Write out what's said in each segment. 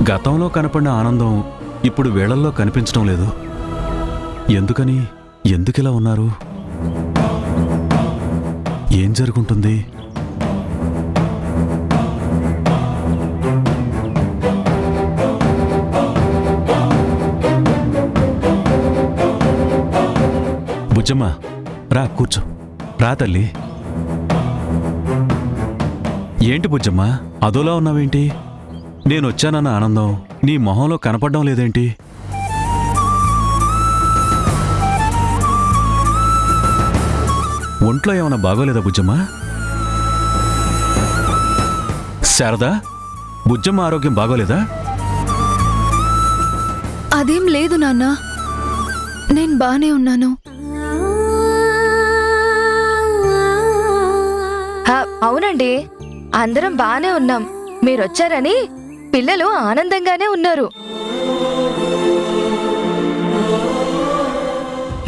గతంలో కనపడిన ఆనందం ఇప్పుడు వేళల్లో కనిపించడం లేదు. ఎందుకని? ఎందుకిలా ఉన్నారు? ఏం జరుగుతుంది? బుజ్జమ్మ, రా కూర్చో. రా తల్లి. ఏంటి బుజ్జమ్మ, అదోలా ఉన్నావేంటి? నేనొచ్చానన్న ఆనందం నీ మొహంలో కనపడడం లేదేంటి? ఒంట్లో ఏమైనా బాగోలేదా బుజ్జమ్మ? శారదా, బుజ్జమ్మ ఆరోగ్యం బాగోలేదా? అదేం లేదు నాన్న, నేను బానే ఉన్నాను. అవునండి, అందరం బానే ఉన్నాం. మీరొచ్చారని పిల్లలు ఆనందంగానే ఉన్నారు.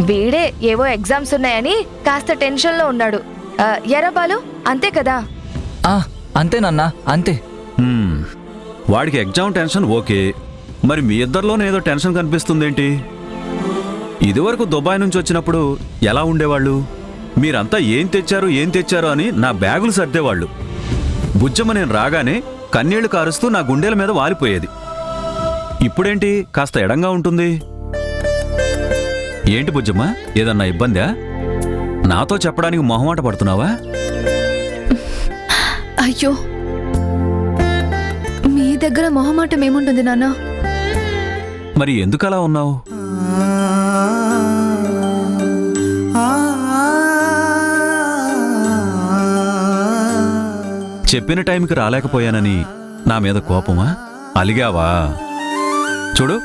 వీడే ఏవో ఎగ్జామ్స్ ఉన్నాయని కాస్త టెన్షన్లో ఉన్నాడు. ఎరా బాలు, అంతే కదా? అంతేనన్నా, అంతే. వాడికి ఎగ్జామ్ టెన్షన్ ఓకే, మరి మీ ఇద్దరిలోనే ఏదో టెన్షన్ కనిపిస్తుందేంటి? ఇదివరకు దుబాయ్ నుంచి వచ్చినప్పుడు ఎలా ఉండేవాళ్ళు? మీరంతా ఏం తెచ్చారు అని నా బ్యాగులు సర్దేవాళ్ళు. బుజ్జమ్మ నేను రాగానే కన్నీళ్లు కారుస్తూ నా గుండెల మీద వాలిపోయేది. ఇప్పుడేంటి కాస్త ఎడంగా ఉంటుంది? ఏంటి బుజ్జమ్మ, ఏదన్నా ఇబ్బందా? నాతో చెప్పడానికి మొహమాట పడుతున్నావా? అయ్యో, మీ దగ్గర మొహమాటం ఏముంటుంది నాన్న? మరి ఎందుకలా ఉన్నావు? చెప్పిన టైంకి రాలేకపోయానని నా మీద కోపమా? అలిగావా? చూడు,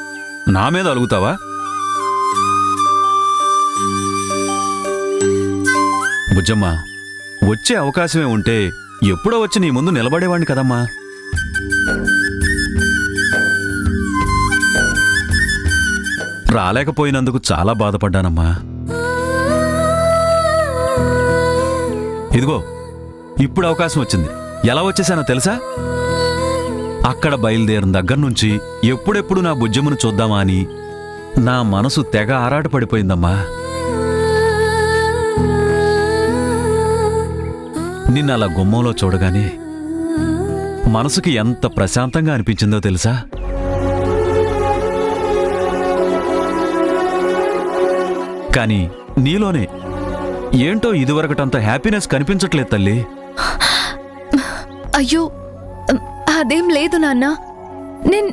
నా మీద అలుగుతావా? బుజ్జమ్మ, వచ్చే అవకాశమే ఉంటే ఎప్పుడో వచ్చి నీ ముందు నిలబడేవాణ్ణి కదమ్మా. రాలేకపోయినందుకు చాలా బాధపడ్డానమ్మా. ఇదిగో ఇప్పుడు అవకాశం వచ్చింది. ఎలా వచ్చేసానో తెలుసా? అక్కడ బయలుదేరిన దగ్గర నుంచి ఎప్పుడెప్పుడు నా బుజ్జమ్మను చూద్దామా అని నా మనసు తెగ ఆరాటపడిపోయిందమ్మా. నిన్నలా గుమ్మంలో చూడగానే మనసుకి ఎంత ప్రశాంతంగా అనిపించిందో తెలుసా? కానీ నీలోనే ఏంటో ఇదివరకటంత హ్యాపీనెస్ కనిపించట్లేదు తల్లి. అయ్యో, అదేం లేదు నాన్న, నేను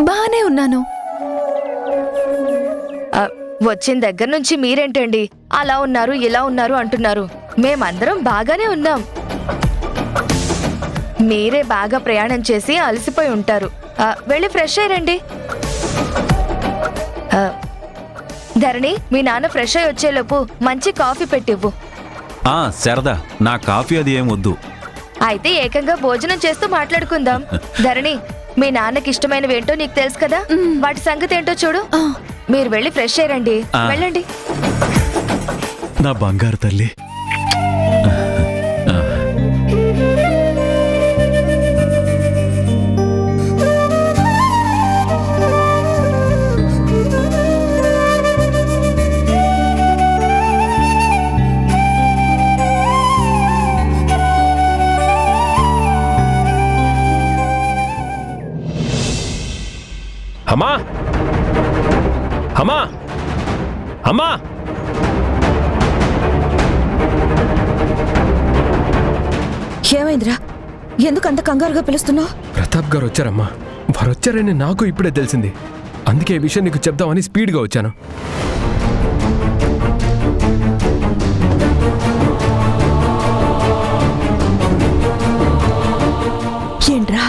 బానే ఉన్నాను. వచ్చిన దగ్గర నుంచి మీరేంటండి అలా ఉన్నారు ఇలా ఉన్నారు అంటున్నారు? మేమందరం బాగానే ఉన్నాం. మీరే బాగా ప్రయాణం చేసి అలసిపోయి ఉంటారు. వెళ్ళి ఫ్రెష్ అయ్యండి. ధరణి, మీ నాన్న ఫ్రెష్ అయ్యి వచ్చేలోపు మంచి కాఫీ పెట్టివ్వు. శారదా, నా కాఫీ అది ఏం వద్దు. అయితే ఏకంగా భోజనం చేస్తూ మాట్లాడుకుందాం. ధరణి, మీ నాన్నకి ఇష్టమైనవేంటో నీకు తెలుసు కదా, వాటి సంగతి ఏంటో చూడు. మీరు వెళ్ళి ఫ్రెష్ అయ్యండి. వెళ్ళండి. నా బంగారు తల్లి. అమ్మా, అమ్మా, అమ్మా! ఏమైందిరా? ఎందుకు అంత కంగారుగా పిలుస్తున్నావు? ప్రతాప్ గారు వచ్చారమ్మా. వారు వచ్చారని నాకు ఇప్పుడే తెలిసింది. అందుకే ఈ విషయం నీకు చెప్దామని స్పీడ్గా వచ్చాను. ఏంట్రా,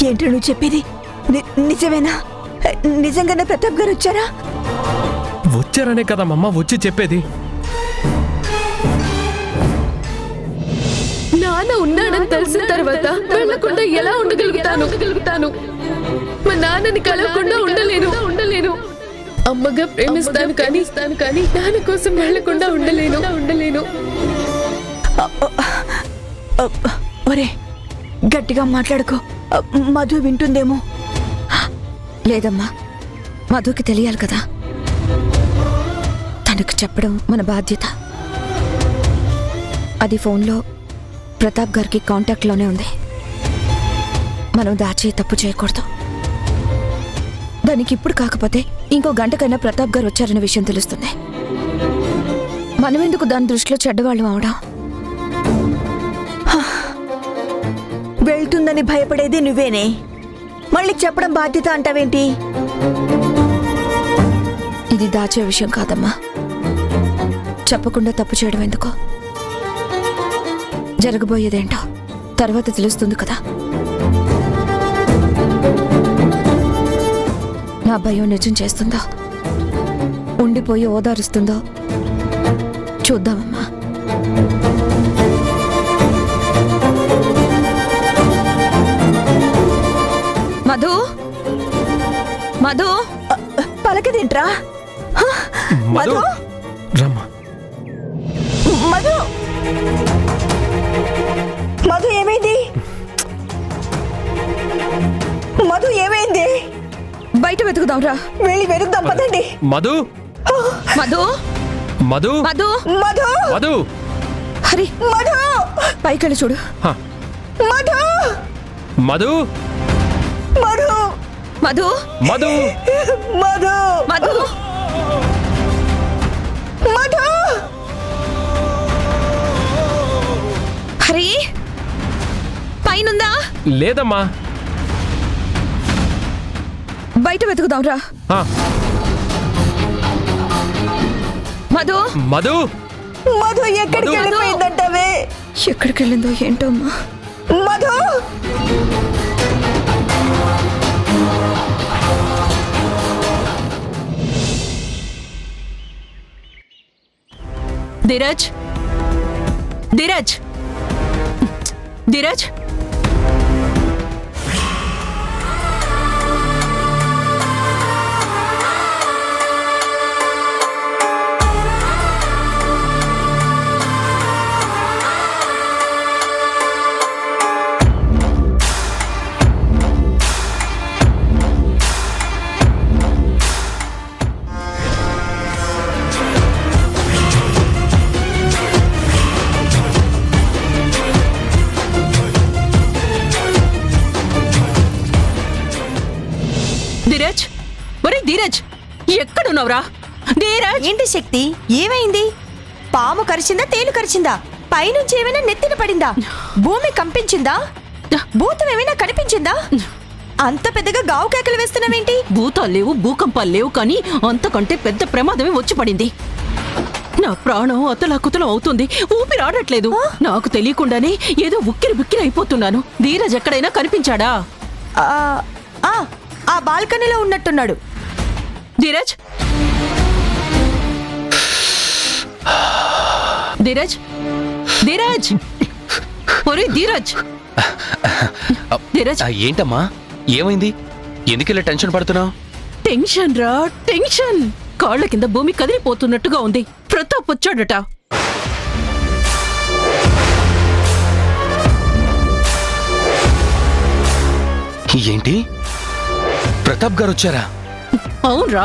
ఏంట్రా నువ్వు చెప్పేది? నిజమేనా? నిజంగానే ప్రతాప్ గారు వచ్చారా? వచ్చారనే కదమ్మా వచ్చి చెప్పేది. నాన్న ఉన్నాడని తెలిసిన తర్వాత వెళ్ళకుండా ఎలా ఉండగలుగుతాను? మా నాన్నని కలవకుండా ఉండలేను. అమ్మగా ప్రేమిస్తాను కానీ నాన్న కోసం వెళ్ళకుండా ఉండలేను. ఒరే, గట్టిగా మాట్లాడుకో, మధు వింటుందేమో. లేదమ్మా, మధుకి తెలియాలి కదా. తనకు చెప్పడం మన బాధ్యత. అది ఫోన్లో ప్రతాప్ గారికి కాంటాక్ట్లోనే ఉంది. మనం దాచి తప్పు చేయకూడదు. దానికి ఇప్పుడు కాకపోతే ఇంకో గంటకైనా ప్రతాప్ గారు వచ్చారన్న విషయం తెలుస్తుంది. మనమెందుకు దాని దృష్టిలో చెడ్డవాళ్ళం అవడం? వెళ్తుందని భయపడేది నువ్వేనే, మళ్ళీ చెప్పడం బాధ్యత అంటావేంటి? ఇది దాచే విషయం కాదమ్మా. చెప్పకుండా తప్పు చేయడం ఎందుకో? జరగబోయేదేంటో తర్వాత తెలుస్తుంది కదా. నా భయం నిజం చేస్తుందో, ఉండిపోయి ఓదారుస్తుందో చూద్దామమ్మా. మధు, మధు, పలకదేంట్రా? మధు రమ్మా. మధు, మధు ఏమైంది? మధు ఏమైంది? బయట వెతుకుదాంరా. వెళ్ళి వెతుకుదాం పదండి. మధు, మధు, మధు, మధు, మధు, మధు. హరి, మధు, పైకెళ్ళి చూడు. హ, మధు, మధు, మధు, మధు, మధు, మధు, మధు, మధు. హరి, పైనుందా? లేదమ్మా. బయట వెతుకుదాంరా. హ, మధు, మధు, మధు ఎక్కడికి వెళ్ళిపోయిందంటావే? ఎక్కడికి వెళ్ళిందో ఏంటో అమ్మా. మధు, ధీరజ్, ధీరజ్, ధీరజ్. ధీరజ్, ఒరే ధీరజ్, ఎక్కడున్నావురా? ధీరజ్. ఏంటి శక్తి, ఏమైంది? పాము కరిచిందా, తేలు కరిచిందా? పైనుంచి ఏమైనా నెత్తిన పడిందా? భూమి కంపించిందా? భూతం ఏమైనా కనిపించిందా? అంత పెద్దగా గావు కేకలు వేస్తున్నావేంటి? భూతాలు లేవు, భూకంపాలు లేవు, కానీ అంతకంటే పెద్ద ప్రమాదమే వచ్చి పడింది. నా ప్రాణం అతలాకుతలం అవుతుంది, ఊపిరాడట్లేదు. నాకు తెలియకుండానే ఏదో ఉక్కిరి బిక్కిరి అయిపోతున్నాను. ధీరజ్ ఎక్కడైనా కనిపించాడా? ఆ బాల్కనీలో ఉన్నట్టున్నాడు. ధీరజ్, ధీరజ్, ధీరజ్, ఒరే ధీరజ్, ధీరజ్. ఏంటమ్మా, ఏమైంది? ఎందుకు ఇలా టెన్షన్ పడుతున్నావు? టెన్షన్ రా, టెన్షన్. కాళ్ల కింద భూమి కదిలిపోతున్నట్టుగా ఉంది. ప్రతాప్ వచ్చాడట. ఏంటి, ప్రతాప్ గారు వచ్చారా? అవునరా,